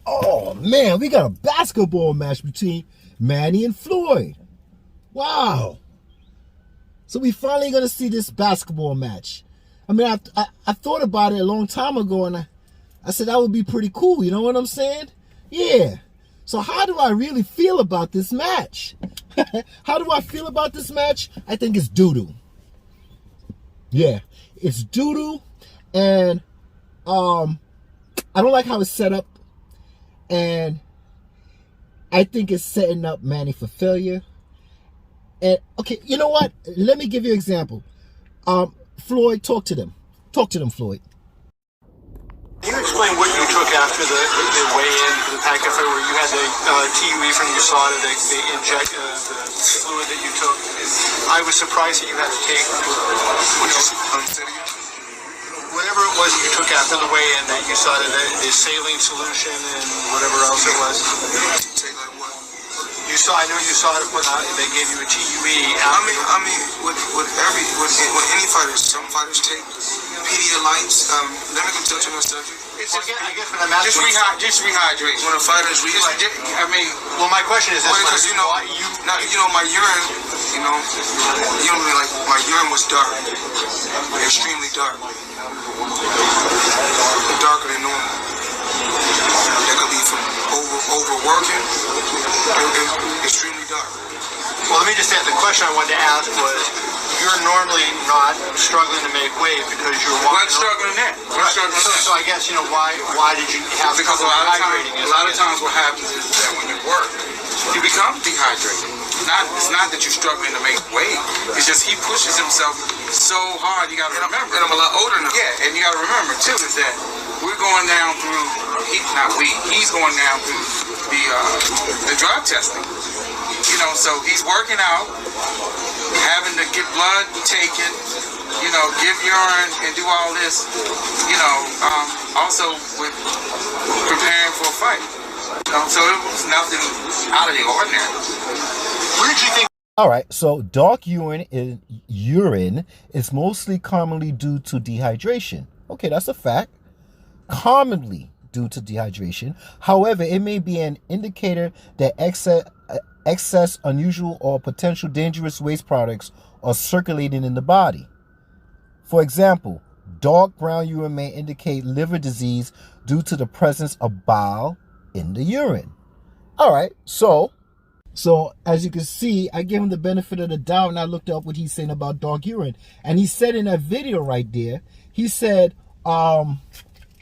Oh man, we got a basketball match between Manny and Floyd. Wow. So we finally gonna see this basketball match. I mean, I thought about it a long time ago, and I said that would be pretty cool. You know what I'm saying? Yeah. So how do I really feel about this match? How do I feel about this match? I think it's doo-doo. Yeah, it's doo-doo, and I don't like how it's set up, and I think it's setting up Manny for failure. And okay, you know what? Let me give you an example. Floyd, talk to them. Talk to them, Floyd. Can you explain what you took after the weigh-in for the Pacquiao fight, where you had the TUE from your side, the inject the fluid that you took? I was surprised that you had to take, whatever it was you took after the weigh-in, that you saw the saline solution and whatever else it was. I know you saw it when they gave you a TUE. I mean, with any fighters, some fighters take Pedialytes. Let me go touch on that subject. I guess when I'm asking, just rehydrate. When a fighter's well, my question is this: because my urine, my urine was dark, extremely dark, darker than normal. That could be from overworking, extremely dark. Well, let me just say, the question I wanted to ask was, you're normally not struggling to make weight because you're walking. I'm struggling that. So I guess, why did you have because trouble hydrating? A lot of times what happens is that when you work, you become dehydrated. It's not that you're struggling to make weight. It's just he pushes himself so hard. You got to remember. And I'm a lot older now. Yeah, and you got to remember too is that we're going down through. He's going down through the drug testing. So he's working out, having to get blood taken, give urine and do all this, also with preparing for a fight. So it was nothing out of the ordinary. Where did you think? All right, so dark urine is mostly commonly due to dehydration. Okay, that's a fact. Commonly due to dehydration. However, it may be an indicator that excess, unusual, or potential dangerous waste products are circulating in the body. For example, dark brown urine may indicate liver disease due to the presence of bile in the urine. All right, so as you can see, I gave him the benefit of the doubt, and I looked up what he's saying about dark urine, and he said in that video right there, he said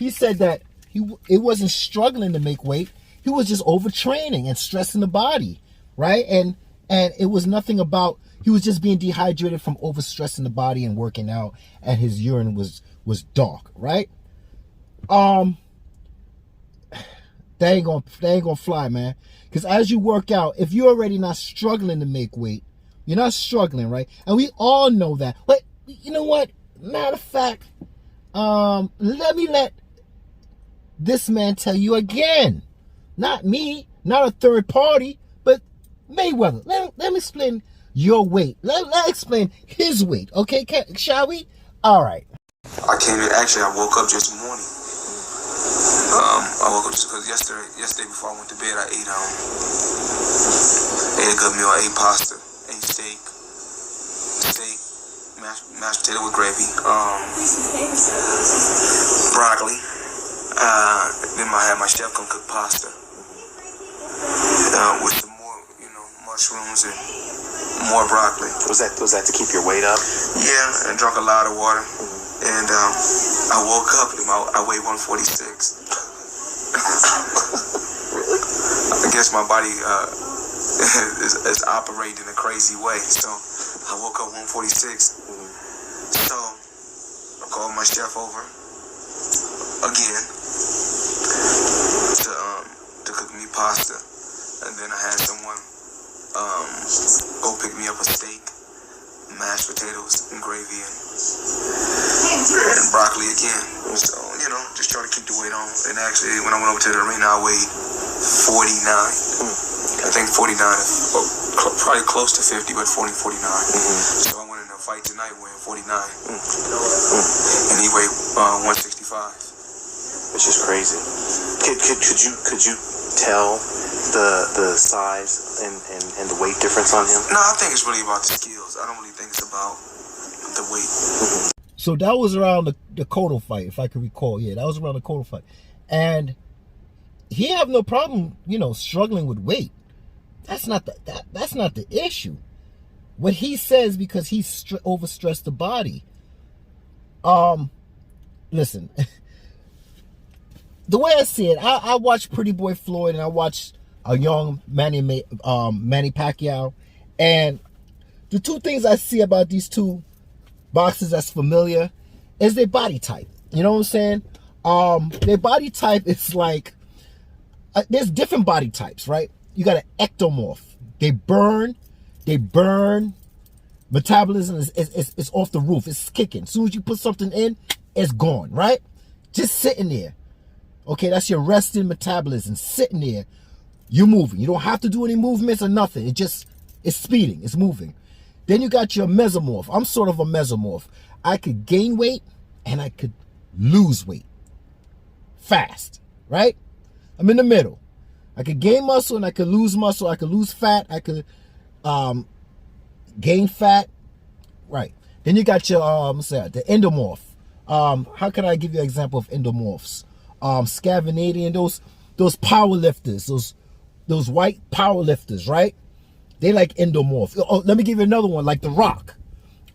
that it wasn't struggling to make weight. He was just overtraining and stressing the body, right? And it was nothing about, he was just being dehydrated from overstressing the body and working out, and his urine was dark, right? That ain't gonna fly, man. Because as you work out, if you're already not struggling to make weight, you're not struggling, right? And we all know that. But you know what? Matter of fact, let this man tell you again. Not me, not a third party, but Mayweather. Let me explain your weight. Let explain his weight, okay? Shall we? All right. I woke up just morning. I woke up just because yesterday before I went to bed, I ate a good meal. I ate pasta, ate steak, mashed potato with gravy, broccoli. Then I had my chef come cook pasta with some more, mushrooms and more broccoli. Was that to keep your weight up? Yeah, and drank a lot of water. And I woke up and I weighed 146. Really? I guess my body is operating in a crazy way. So I woke up 146. So I called my chef over again to cook me pasta, and then I had someone go pick me up a steak, mashed potatoes and gravy and broccoli again. So just try to keep the weight on. And actually, when I went over to the arena, I weighed 49. I think 49, probably close to 50, but 49. So I went in a fight tonight weighing 49. And he weighed 165. It's just crazy. Could you tell the size and the weight difference on him? No, I think it's really about the skills. I don't really think it's about the weight. Mm-hmm. So that was around the Cotto fight, if I can recall. Yeah, that was around the Cotto fight. And he have no problem, struggling with weight. That's not the issue. What he says, because he's overstressed the body. Listen, the way I see it, I watch Pretty Boy Floyd and I watch a young Manny Pacquiao, and the two things I see about these two boxers that's familiar is their body type. You know what I'm saying? Their body type is like, there's different body types, right? You got an ectomorph. They burn. Metabolism is off the roof. It's kicking. As soon as you put something in, it's gone, right? Just sitting there. Okay, that's your resting metabolism. Sitting there. You're moving. You don't have to do any movements or nothing. It's speeding. It's moving. Then you got your mesomorph. I'm sort of a mesomorph. I could gain weight and I could lose weight fast, right? I'm in the middle. I could gain muscle and I could lose muscle. I could lose fat. I could gain fat. Right. Then you got your the endomorph. How can I give you an example of endomorphs? Scandinavian, those power lifters, those white power lifters, right? They like endomorph. Oh, let me give you another one, like The Rock.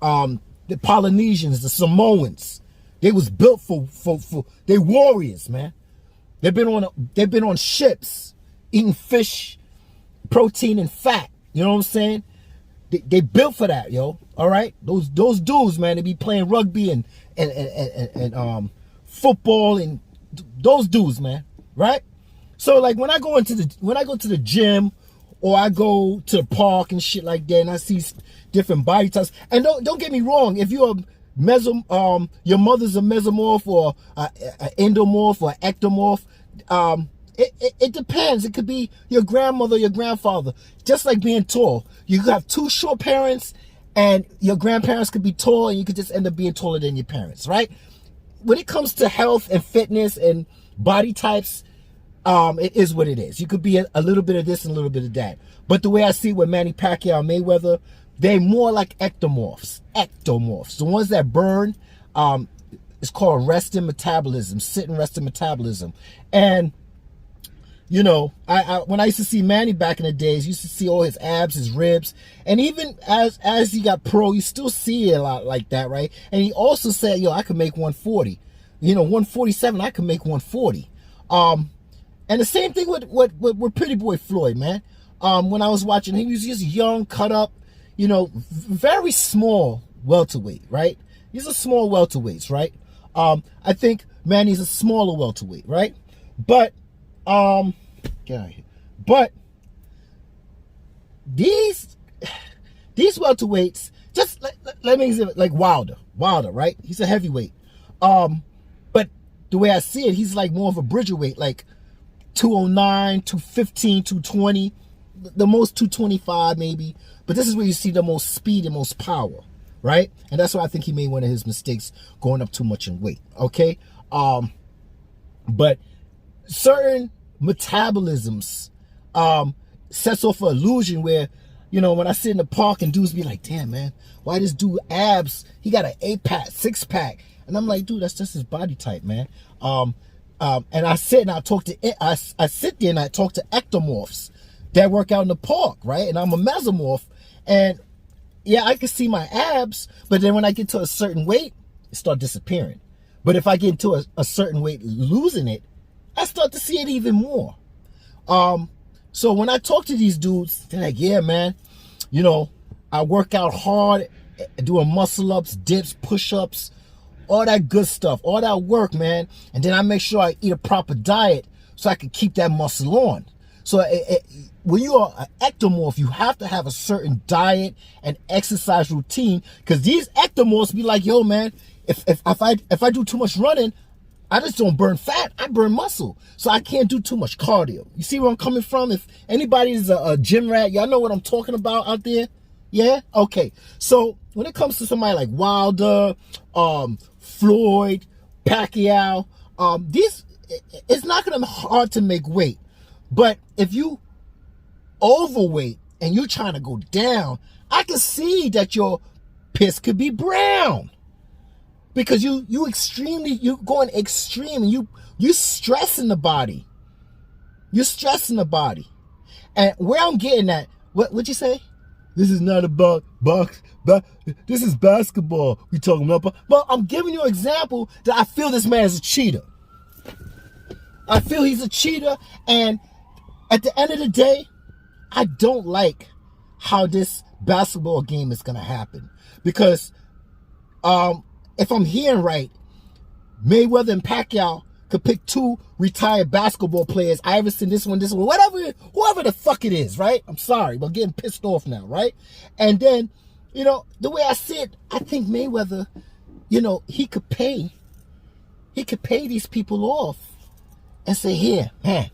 The Polynesians, the Samoans. They was built for they warriors, man. They've been on ships eating fish, protein and fat. You know what I'm saying? They built for that, yo. All right, those dudes, man. They be playing rugby and football and those dudes, man. Right? So like when I go to the gym or I go to the park and shit like that, and I see different body types. And don't get me wrong, if you're your mother's a mesomorph or an endomorph or ectomorph, it depends. It could be your grandmother, your grandfather. Just like being tall, you could have two short parents, and your grandparents could be tall, and you could just end up being taller than your parents, right? When it comes to health and fitness and body types, it is what it is. You could be a little bit of this and a little bit of that. But the way I see it with Manny Pacquiao and Mayweather, they're more like ectomorphs. Ectomorphs. The ones that burn, it's called resting metabolism, sitting resting metabolism. And, when I used to see Manny back in the days, you used to see all his abs, his ribs. And even as he got pro, you still see it a lot like that, right? And he also said, I could make 140. 147, I could make 140. And the same thing with Pretty Boy Floyd, man. When I was watching him, he was just young, cut up, very small welterweight, right? These are small welterweights, right? I think Manny's a smaller welterweight, right? But, get out of here. But these welterweights, just let me exhibit, like Wilder, right? He's a heavyweight. But the way I see it, he's like more of a bridgerweight, like 209, 215, 220, the most 225 maybe. But this is where you see the most speed and most power, right? And that's why I think he made one of his mistakes, going up too much in weight, okay? But certain metabolisms sets off an illusion where, when I sit in the park and dudes be like, damn, man, why this dude abs? He got an 8-pack, 6-pack. And I'm like, dude, that's just his body type, man. And I sit and I sit there and I talk to ectomorphs that work out in the park, right? And I'm a mesomorph, and yeah, I can see my abs, but then when I get to a certain weight, it start disappearing. But if I get into a certain weight, losing it, I start to see it even more. So when I talk to these dudes, they're like, yeah, man, I work out hard, doing muscle ups, dips, push-ups, all that good stuff, all that work, man. And then I make sure I eat a proper diet so I can keep that muscle on. So when you are an ectomorph, you have to have a certain diet and exercise routine, because these ectomorphs be like, yo, man, if I do too much running, I just don't burn fat, I burn muscle. So I can't do too much cardio. You see where I'm coming from? If anybody is a gym rat, y'all know what I'm talking about out there? Yeah? Okay. So when it comes to somebody like Wilder, Floyd, Pacquiao, it's not going to be hard to make weight. But if you overweight and you're trying to go down, I can see that your piss could be brown. Because you're going extreme, and you stressing the body. You're stressing the body. And where I'm getting at, what'd you say? This is not about box, but this is basketball we talking about. But I'm giving you an example that I feel this man is a cheater. I feel he's a cheater, and at the end of the day, I don't like how this basketball game is gonna happen. Because if I'm hearing right, Mayweather and Pacquiao could pick 2 retired basketball players. Iverson, this one, whoever the fuck it is, right? I'm sorry, but I'm getting pissed off now, right? And then, the way I see it, I think Mayweather, he could pay these people off and say, here, man,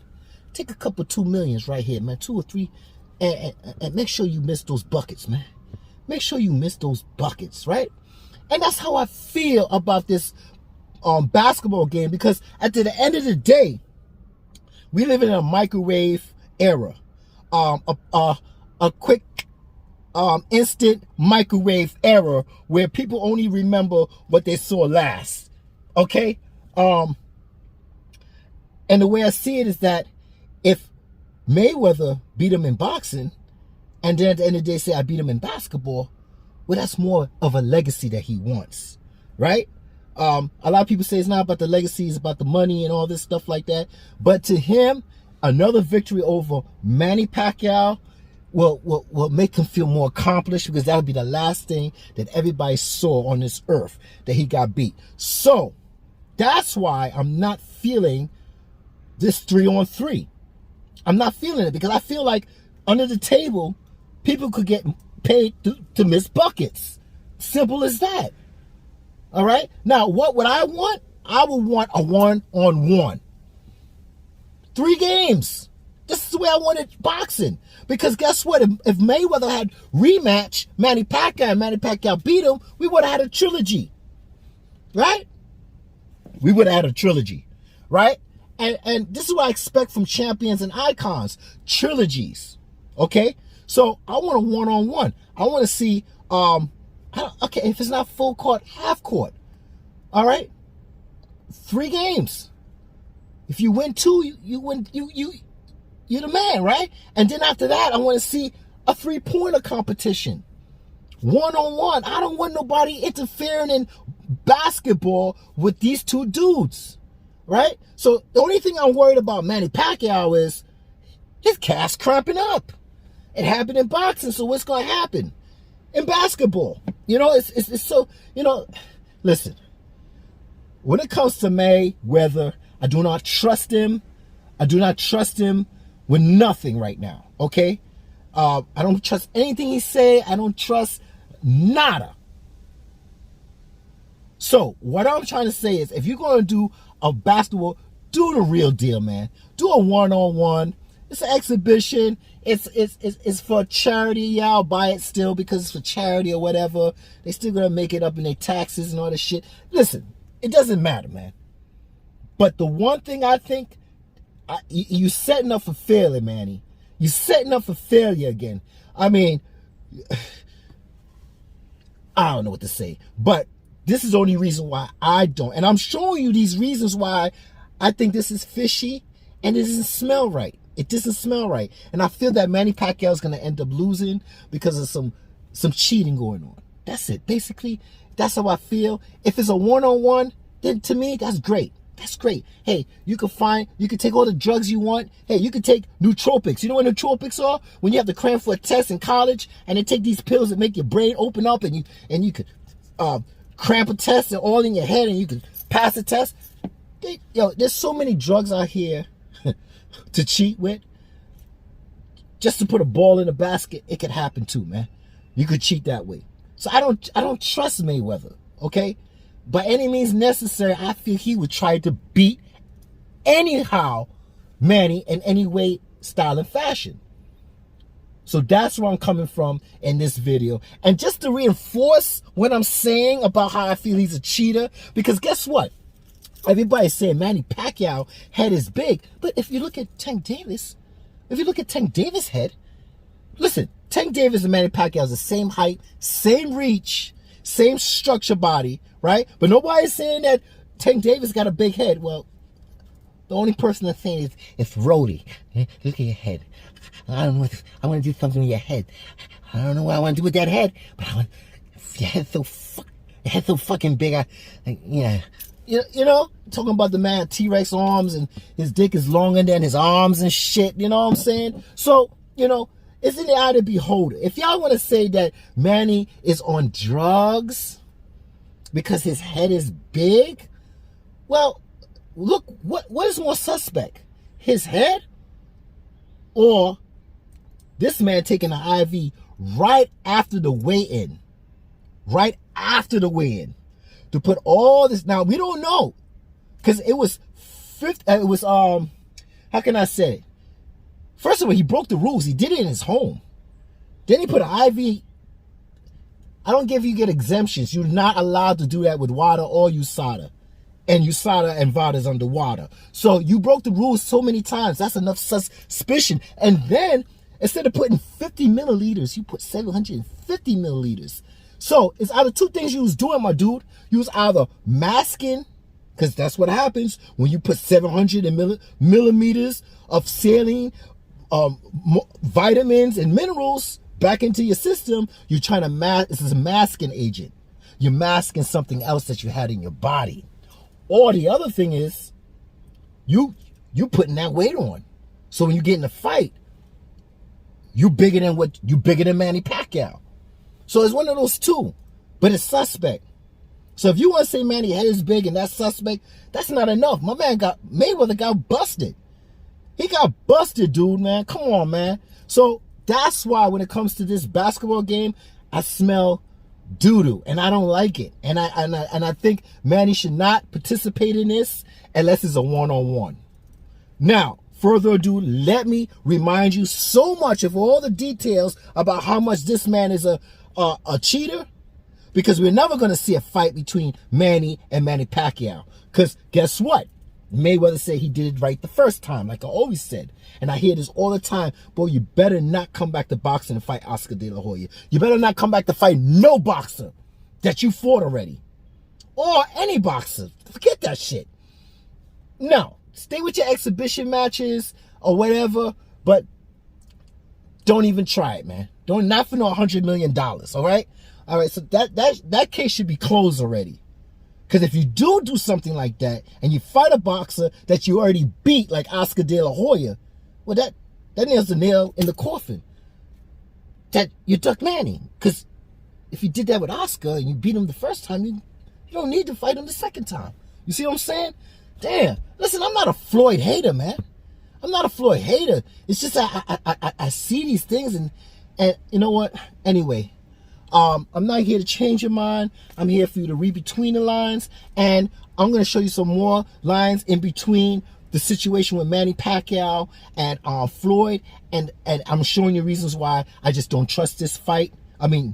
take a couple $2 million right here, man, 2 or 3, and make sure you miss those buckets, man. Make sure you miss those buckets, right? And that's how I feel about this basketball game, because at the end of the day, we live in a microwave era, a quick, instant microwave era where people only remember what they saw last. Okay, and the way I see it is that if Mayweather beat him in boxing, and then at the end of the day say I beat him in basketball, well, that's more of a legacy that he wants, right? A lot of people say it's not about the legacy, it's about the money and all this stuff like that. But to him, another victory over Manny Pacquiao will make him feel more accomplished, because that'll be the last thing that everybody saw on this earth, that he got beat. So that's why I'm not feeling this 3-on-3. I'm not feeling it, because I feel like under the table, people could get paid to miss buckets. Simple as that. All right? Now, what would I want? I would want a 1-on-1. 3 games. This is the way I wanted boxing. Because guess what? If Mayweather had rematch Manny Pacquiao and Manny Pacquiao beat him, we would have had a trilogy. Right? We would have had a trilogy. Right? And this is what I expect from champions and icons. Trilogies. Okay? So I want a 1-on-1. I want to see, okay, if it's not full court, half court. All right? 3 games. If you win 2, you're the man, right? And then after that, I want to see a 3-pointer competition. 1-on-1. I don't want nobody interfering in basketball with these 2 dudes. Right? So the only thing I'm worried about Manny Pacquiao is his calf's cramping up. It happened in boxing, so what's going to happen in basketball? It's so, listen, when it comes to Mayweather, I do not trust him. I do not trust him with nothing right now, okay? I don't trust anything he say. I don't trust nada. So what I'm trying to say is, if you're going to do a basketball, do the real deal, man. Do a 1-on-1. It's an exhibition. It's for charity. Yeah, I'll buy it still because it's for charity or whatever. They still gonna make it up in their taxes and all this shit. Listen, it doesn't matter, man. But the one thing I think, you setting up for failure, Manny. You setting up for failure again. I mean, I don't know what to say, but this is the only reason why I don't. And I'm showing you these reasons why I think this is fishy and it doesn't smell right. It doesn't smell right. And I feel that Manny Pacquiao is going to end up losing because of some cheating going on. That's it. Basically, that's how I feel. If it's a 1-on-1, then to me, that's great. That's great. Hey, you can take all the drugs you want. Hey, you can take nootropics. You know what nootropics are? When you have to cram for a test in college and they take these pills that make your brain open up and you could cramp a test and all in your head and you could pass the test. There's so many drugs out here to cheat with. Just to put a ball in a basket, it could happen too, man. You could cheat that way. So I don't trust Mayweather, okay? By any means necessary, I feel he would try to beat anyhow Manny in any way, style, and fashion. So that's where I'm coming from in this video. And just to reinforce what I'm saying about how I feel he's a cheater, because guess what? Everybody's saying Manny Pacquiao head is big, but if you look at Tank Davis head, listen, Tank Davis and Manny Pacquiao is the same height, same reach, same structure body, right? But nobody's saying that Tank Davis got a big head. Well, the only person that's saying is Rody. Look at your head. I don't know what I want to do something with your head. I don't know what I want to do with that head, but your head's so fucking big. You know, talking about the man T-Rex arms and his dick is longer than his arms and shit. You know what I'm saying? So, you know, it's in the eye of the beholder. If y'all want to say that Manny is on drugs because his head is big, well, look, what is more suspect? His head or this man taking an IV right after the weigh-in? Right after the weigh-in. To put all this, now we don't know, because it was how can I say it? First of all, he broke the rules. He did it in his home. Then he put an IV. I don't care if you get exemptions. You're not allowed to do that with water or USADA. And USADA and VADA is underwater. So you broke the rules so many times. That's enough suspicion. And then instead of putting 50 milliliters, you put 750 milliliters. So it's either two things you was doing, my dude. You was either masking, because that's what happens when you put 700 millimeters of saline, vitamins and minerals back into your system. You're trying to mask. This is a masking agent. You're masking something else that you had in your body. Or the other thing is, you putting that weight on. So when you get in a fight, you bigger than Manny Pacquiao. So it's one of those two, but it's suspect. So if you want to say Manny head is big and that's suspect, that's not enough. My man Mayweather got busted. He got busted, dude, man. Come on, man. So that's why when it comes to this basketball game, I smell doo-doo, and I don't like it. And I think Manny should not participate in this unless it's a one-on-one. Now, further ado, let me remind you so much of all the details about how much this man is a cheater, because we're never going to see a fight between Manny and Manny Pacquiao. Because guess what? Mayweather said he did it right the first time, like I always said. And I hear this all the time. Boy, you better not come back to boxing and fight Oscar De La Hoya. You better not come back to fight no boxer that you fought already. Or any boxer. Forget that shit. No. Stay with your exhibition matches or whatever, but don't even try it, man. Not for no $100 million, all right? All right, so that case should be closed already. Because if you do something like that and you fight a boxer that you already beat, like Oscar De La Hoya, well, that nails the nail in the coffin. That you duck Manny. Because if you did that with Oscar and you beat him the first time, you don't need to fight him the second time. You see what I'm saying? Damn. Listen, I'm not a Floyd hater, man. I'm not a Floyd hater. It's just I see these things and you know what? Anyway, I'm not here to change your mind. I'm here for you to read between the lines, and I'm going to show you some more lines in between the situation with Manny Pacquiao and Floyd, and I'm showing you reasons why I just don't trust this fight.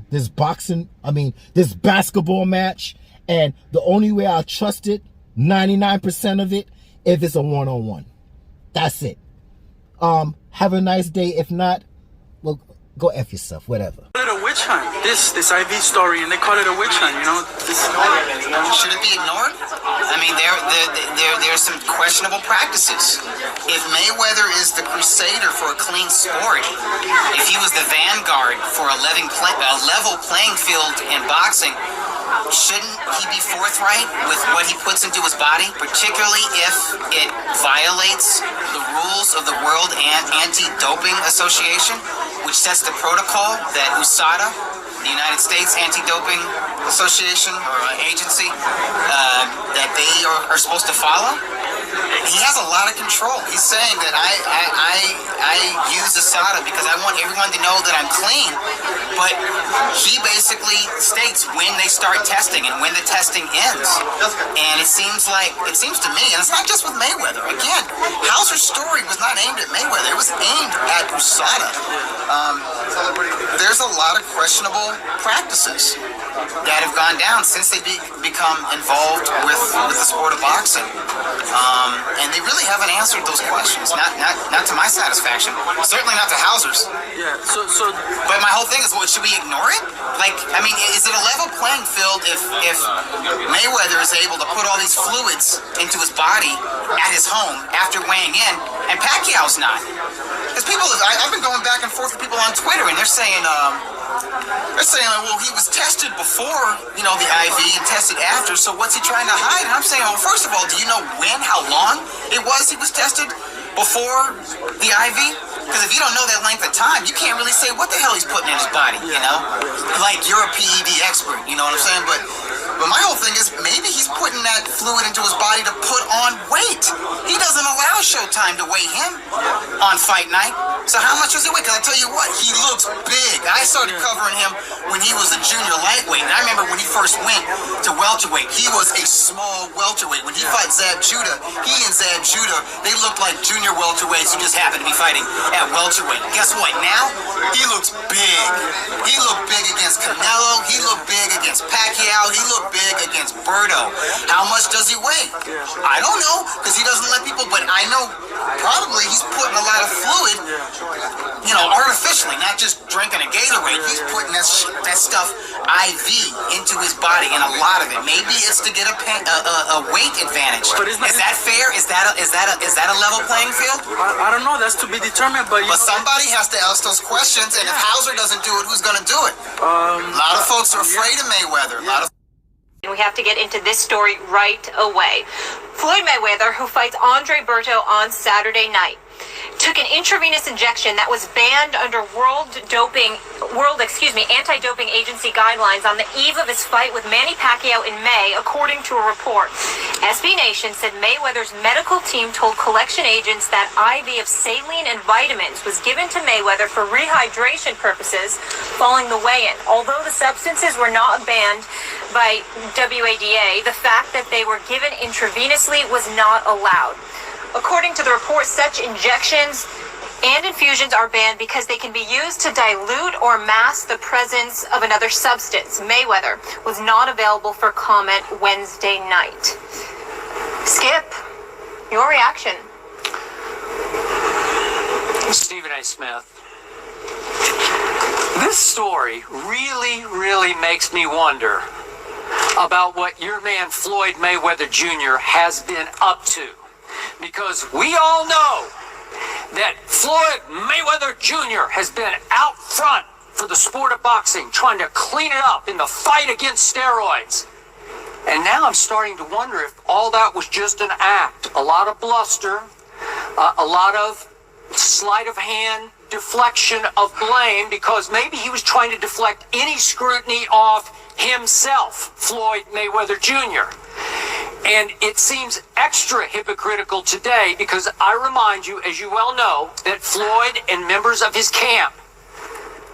This basketball match, and the only way I'll trust it, 99% of it, if it's a one-on-one. That's it. Have a nice day. If not, well, go F yourself, whatever. They call it a witch hunt. This IV story, and they call it a witch hunt, you know? Should it be ignored? There's some questionable practices. If Mayweather is the crusader for a clean sport, if he was the vanguard for a level playing field in boxing, shouldn't he be forthright with what he puts into his body, particularly if it violates the rules of the World Anti-Doping Association, which sets the protocol that USADA, the United States Anti-Doping Association or agency, that they are supposed to follow? he has a lot of control. He's saying that I use asada because I want everyone to know that I'm clean. But he basically states when they start testing and when the testing ends. And it seems to me, and it's not just with Mayweather. Again, Hauser's story was not aimed at Mayweather. It was aimed at USADA. There's a lot of questionable practices that have gone down since they become involved with the sport of boxing. And they really haven't answered those questions. Not to my satisfaction. Certainly not to Hauser's. Yeah. So. But my whole thing is, should we ignore it? Like, I mean, is it a level playing field if Mayweather is able to put all these fluids into his body at his home after weighing in, and Pacquiao's not? Because I've been going back and forth with people on Twitter, and they're saying, well, he was tested before, the IV and tested after, so what's he trying to hide? And I'm saying, well, first of all, do you know how long it was he was tested before the IV? Because if you don't know that length of time, you can't really say what the hell he's putting in his body, Like, you're a PED expert, you know what I'm saying? But my whole thing is, maybe he's putting that fluid into his body to put on weight. He doesn't allow Showtime to weigh him on fight night. So how much does he weigh? Because I tell you what, he looks big. I started covering him when he was a junior lightweight. And I remember when he first went to welterweight, he was a small welterweight. When he fought Zab Judah, he and Zab Judah, they looked like junior welterweights who just happened to be fighting at welterweight. Guess what? Now, he looks big. He looked big against Canelo. He looked big against Pacquiao. He looked big against Berto. How much does he weigh? I don't know, because he doesn't let people, but I know probably he's putting a lot of fluid, artificially, not just drinking a Gatorade. He's putting that stuff IV into his body, and a lot of it. Maybe it's to get a weight advantage. But is that fair? Is that a level playing field? I don't know. That's to be determined. But somebody has to ask those questions, and if Hauser doesn't do it, who's going to do it? A lot of folks are afraid of Mayweather. And we have to get into this story right away. Floyd Mayweather, who fights Andre Berto on Saturday night, took an intravenous injection that was banned under anti-doping agency guidelines on the eve of his fight with Manny Pacquiao in May, according to a report. SB Nation said Mayweather's medical team told collection agents that IV of saline and vitamins was given to Mayweather for rehydration purposes following the weigh-in. Although the substances were not banned by WADA, the fact that they were given intravenously was not allowed. According to the report, such injections and infusions are banned because they can be used to dilute or mask the presence of another substance. Mayweather was not available for comment Wednesday night. Skip, your reaction. Stephen A. Smith. This story really makes me wonder about what your man Floyd Mayweather Jr. has been up to. Because we all know that Floyd Mayweather Jr. has been out front for the sport of boxing, trying to clean it up in the fight against steroids. And now I'm starting to wonder if all that was just an act. A lot of bluster, a lot of sleight of hand, deflection of blame, because maybe he was trying to deflect any scrutiny off himself, Floyd Mayweather Jr. And it seems extra hypocritical today because I remind you, as you well know, that Floyd and members of his camp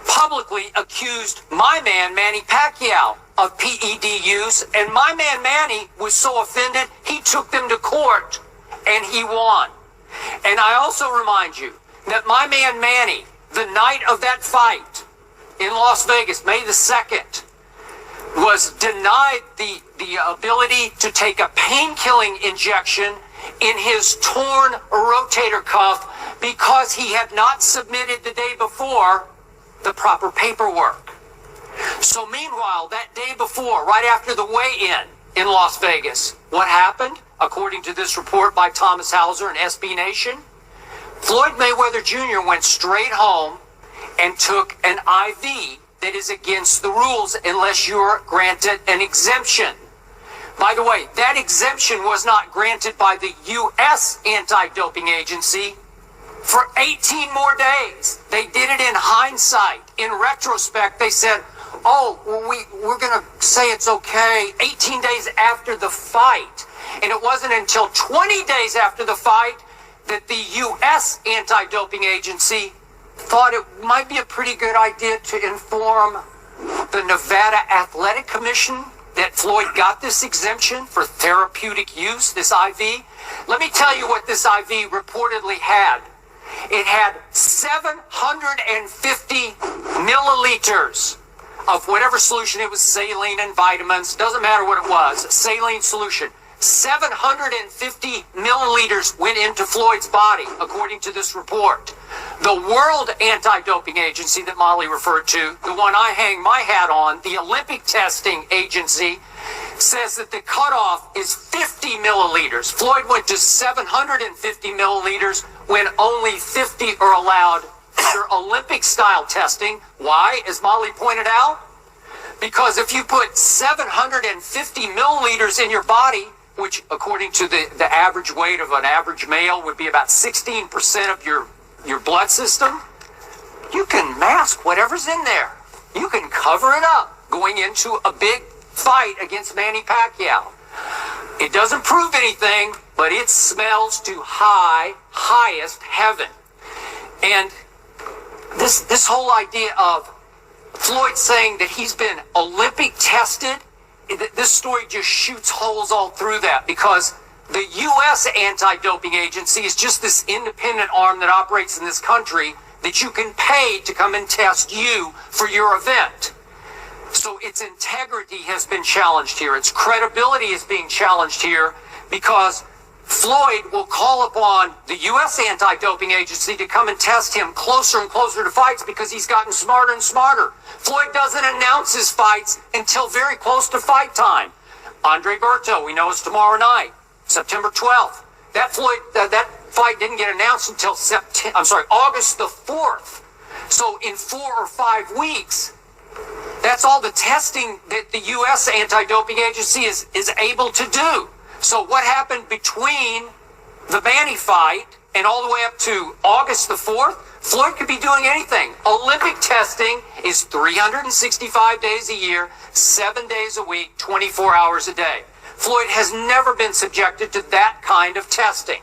publicly accused my man, Manny Pacquiao, of PED use, and my man Manny was so offended, he took them to court, and he won. And I also remind you that my man Manny, the night of that fight in Las Vegas, May the 2nd, was denied the ability to take a pain-killing injection in his torn rotator cuff because he had not submitted the day before the proper paperwork. So meanwhile, that day before, right after the weigh-in in Las Vegas, what happened? According to this report by Thomas Hauser and SB Nation, Floyd Mayweather Jr. went straight home and took an IV that is against the rules unless you're granted an exemption. By the way, that exemption was not granted by the U.S. anti-doping agency for 18 more days. They did it in hindsight. In retrospect, they said, oh, well, we're going to say it's okay 18 days after the fight. And it wasn't until 20 days after the fight that the U.S. anti-doping agency thought it might be a pretty good idea to inform the Nevada Athletic Commission that Floyd got this exemption for therapeutic use, this IV. Let me tell you what this IV reportedly had. It had 750 milliliters of whatever solution. It was saline and vitamins. Doesn't matter what it was. Saline solution. 750 milliliters went into Floyd's body, according to this report. The World Anti-Doping Agency that Molly referred to, the one I hang my hat on, the Olympic Testing Agency, says that the cutoff is 50 milliliters. Floyd went to 750 milliliters when only 50 are allowed for Olympic-style testing. Why, as Molly pointed out? Because if you put 750 milliliters in your body, which according to the average weight of an average male would be about 16% of your blood system, you can mask whatever's in there. You can cover it up going into a big fight against Manny Pacquiao. It doesn't prove anything, but it smells to highest heaven. And this whole idea of Floyd saying that he's been Olympic tested, this story just shoots holes all through that, because the U.S. Anti-Doping Agency is just this independent arm that operates in this country that you can pay to come and test you for your event. So its integrity has been challenged here. Its credibility is being challenged here because Floyd will call upon the U.S. Anti-Doping Agency to come and test him closer and closer to fights because he's gotten smarter and smarter. Floyd doesn't announce his fights until very close to fight time. Andre Berto, we know it's tomorrow night, September 12th. That fight didn't get announced until August the 4th. So in 4 or 5 weeks, that's all the testing that the U.S. Anti-Doping Agency is able to do. So what happened between the Manny fight and all the way up to August the 4th? Floyd could be doing anything. Olympic testing is 365 days a year, 7 days a week, 24 hours a day. Floyd has never been subjected to that kind of testing.